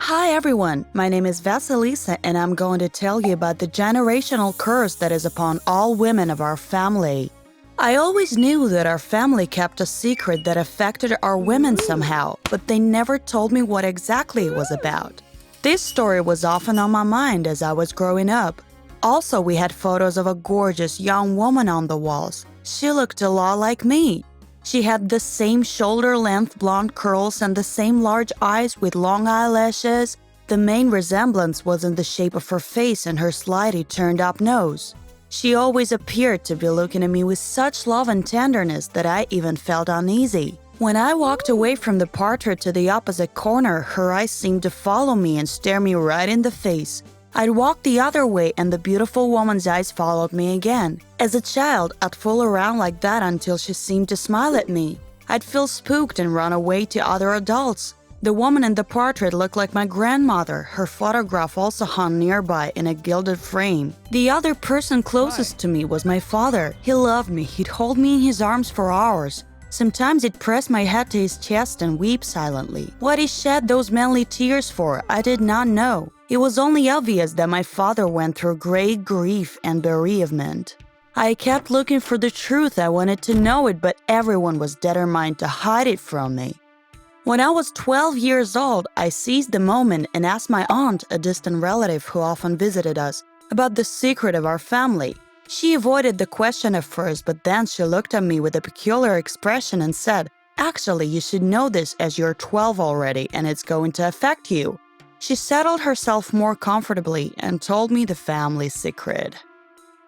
Hi everyone, my name is Vasilisa and I'm going to tell you about the generational curse that is upon all women of our family. I always knew that our family kept a secret that affected our women somehow, but they never told me what exactly it was about. This story was often on my mind as I was growing up. Also, we had photos of a gorgeous young woman on the walls. She looked a lot like me. She had the same shoulder-length blonde curls and the same large eyes with long eyelashes. The main resemblance was in the shape of her face and her slightly turned-up nose. She always appeared to be looking at me with such love and tenderness that I even felt uneasy. When I walked away from the portrait to the opposite corner, her eyes seemed to follow me and stare me right in the face. I'd walk the other way and the beautiful woman's eyes followed me again. As a child, I'd fool around like that until she seemed to smile at me. I'd feel spooked and run away to other adults. The woman in the portrait looked like my grandmother. Her photograph also hung nearby in a gilded frame. The other person closest to me was my father. He loved me. He'd hold me in his arms for hours. Sometimes he'd press my head to his chest and weep silently. What he shed those manly tears for, I did not know. It was only obvious that my father went through great grief and bereavement. I kept looking for the truth. I wanted to know it, but everyone was determined to hide it from me. When I was 12 years old, I seized the moment and asked my aunt, a distant relative who often visited us, about the secret of our family. She avoided the question at first, but then she looked at me with a peculiar expression and said, "Actually, you should know this as you're 12 already and it's going to affect you." She settled herself more comfortably and told me the family secret.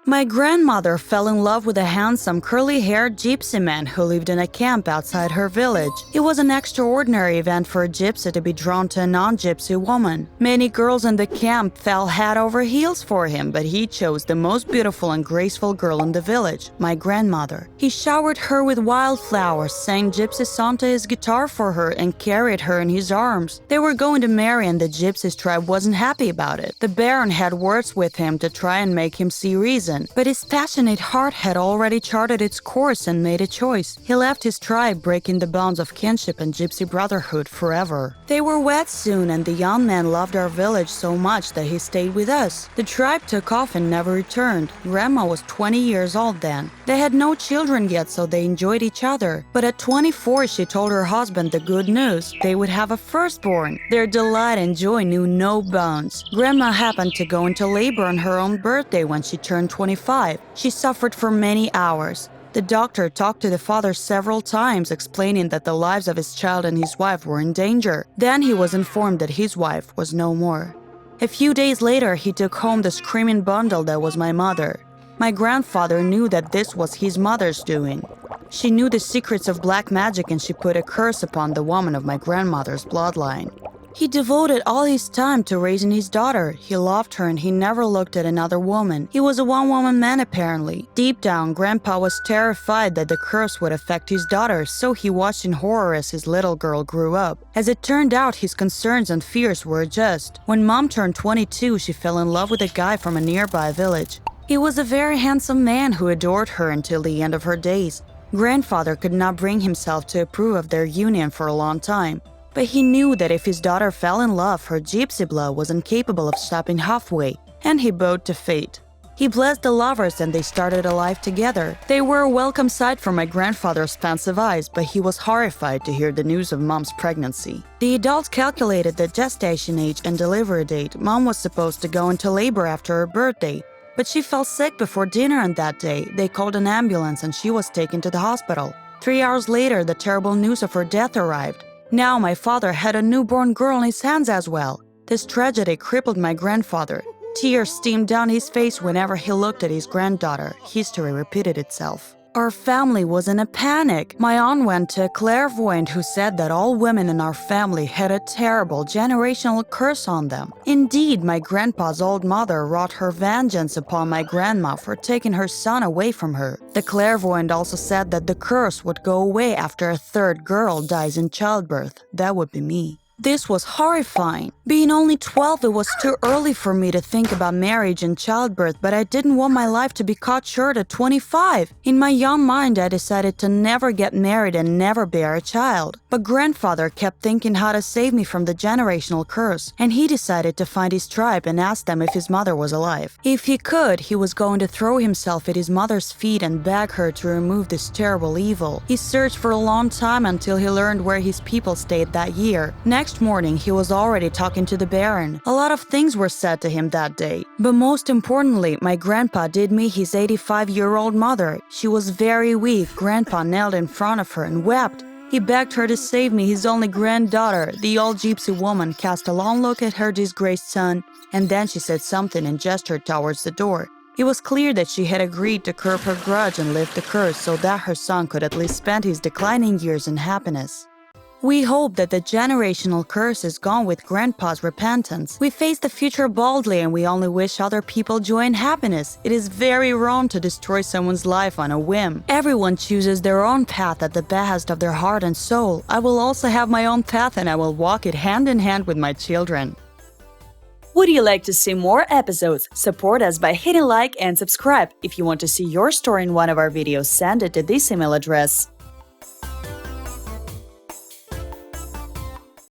My grandmother fell in love with a handsome, curly-haired gypsy man who lived in a camp outside her village. It was an extraordinary event for a gypsy to be drawn to a non-gypsy woman. Many girls in the camp fell head over heels for him, but he chose the most beautiful and graceful girl in the village, my grandmother. He showered her with wildflowers, sang gypsy songs to his guitar for her, and carried her in his arms. They were going to marry and the gypsy tribe wasn't happy about it. The baron had words with him to try and make him see reason. But his passionate heart had already charted its course and made a choice. He left his tribe, breaking the bonds of kinship and gypsy brotherhood forever. They were wed soon, and the young man loved our village so much that he stayed with us. The tribe took off and never returned. Grandma was 20 years old then. They had no children yet, so they enjoyed each other. But at 24, she told her husband the good news. They would have a firstborn. Their delight and joy knew no bounds. Grandma happened to go into labor on her own birthday when she turned 25. She suffered for many hours. The doctor talked to the father several times, explaining that the lives of his child and his wife were in danger. Then he was informed that his wife was no more. A few days later, he took home the screaming bundle that was my mother. My grandfather knew that this was his mother's doing. She knew the secrets of black magic and she put a curse upon the woman of my grandmother's bloodline. He devoted all his time to raising his daughter. He loved her and he never looked at another woman. He was a one-woman man apparently. Deep down, Grandpa was terrified that the curse would affect his daughter, so he watched in horror as his little girl grew up. As it turned out, his concerns and fears were just. When Mom turned 22, she fell in love with a guy from a nearby village. He was a very handsome man who adored her until the end of her days. Grandfather could not bring himself to approve of their union for a long time. But he knew that if his daughter fell in love, her gypsy blood was incapable of stopping halfway, and he bowed to fate. He blessed the lovers and they started a life together. They were a welcome sight for my grandfather's pensive eyes, but he was horrified to hear the news of Mom's pregnancy. The adults calculated the gestation age and delivery date. Mom was supposed to go into labor after her birthday, but she fell sick before dinner on that day. They called an ambulance and she was taken to the hospital. 3 hours later, the terrible news of her death arrived. Now my father had a newborn girl in his hands as well. This tragedy crippled my grandfather. Tears streamed down his face whenever he looked at his granddaughter. History repeated itself. Our family was in a panic. My aunt went to a clairvoyant who said that all women in our family had a terrible generational curse on them. Indeed, my grandpa's old mother wrought her vengeance upon my grandma for taking her son away from her. The clairvoyant also said that the curse would go away after a third girl dies in childbirth. That would be me. This was horrifying. Being only 12, it was too early for me to think about marriage and childbirth, but I didn't want my life to be cut short at 25. In my young mind, I decided to never get married and never bear a child. But grandfather kept thinking how to save me from the generational curse, and he decided to find his tribe and ask them if his mother was alive. If he could, he was going to throw himself at his mother's feet and beg her to remove this terrible evil. He searched for a long time until he learned where his people stayed that year. Next morning, he was already talking to the Baron. A lot of things were said to him that day. But most importantly, my grandpa did meet his 85-year-old mother. She was very weak. Grandpa knelt in front of her and wept. He begged her to save me, his only granddaughter. The old gypsy woman cast a long look at her disgraced son, and then she said something and gestured towards the door. It was clear that she had agreed to curb her grudge and lift the curse so that her son could at least spend his declining years in happiness. We hope that the generational curse is gone with Grandpa's repentance. We face the future boldly and we only wish other people joy and happiness. It is very wrong to destroy someone's life on a whim. Everyone chooses their own path at the behest of their heart and soul. I will also have my own path and I will walk it hand in hand with my children. Would you like to see more episodes? Support us by hitting like and subscribe. If you want to see your story in one of our videos, send it to this email address.